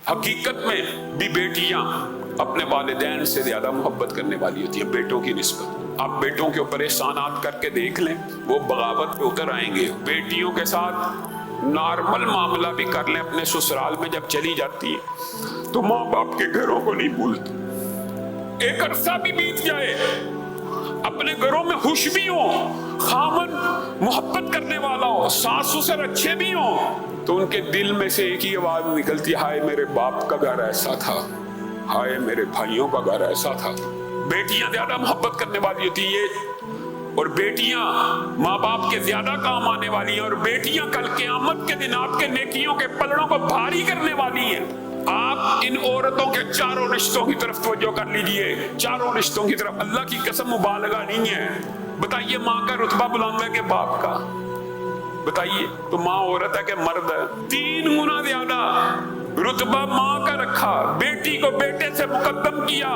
حقیقت میں بھی بیٹیاں اپنے والدین سے زیادہ محبت کرنے والی ہوتی ہیں بیٹوں کی نسبت۔ آپ بیٹوں کے اوپر احسانات کر کے دیکھ لیں، وہ بغاوت پہ اتر آئیں گے۔ بیٹیوں کے ساتھ نارمل معاملہ بھی کر لیں، اپنے سسرال میں جب چلی جاتی ہیں تو ماں باپ کے گھروں کو نہیں بھولتی۔ ایک عرصہ بھی بیت جائے، اپنے گھروں میں خوش بھی ہو، خامن محبت کرنے والا ہو، ساس سسر اچھے بھی ہوں، تو ان کے دل میں سے ایک ہی آواز نکلتی ہے، ہائے میرے باپ کا گھر ایسا تھا، ہائے میرے بھائیوں کا گھر ایسا تھا۔ بیٹیاں زیادہ محبت کرنے والی ہوتی ہیں، اور بیٹیاں ماں باپ کے زیادہ کام آنے والی ہیں، اور بیٹیاں کل قیامت کے دن آپ کے نیکیوں کے پلڑوں کو بھاری کرنے والی ہیں۔ آپ ان عورتوں کے چاروں رشتوں کی طرف توجہ کر لیجئے، چاروں رشتوں کی طرف۔ اللہ کی قسم مبالغہ نہیں ہے۔ بتائیے ماں کا رتبہ بلند ہے کہ باپ کا؟ بتائیے تو ماں عورت ہے کہ مرد ہے؟ 3 گنا زیادہ رتبہ ماں کا رکھا، بیٹی کو بیٹے سے مقدم کیا۔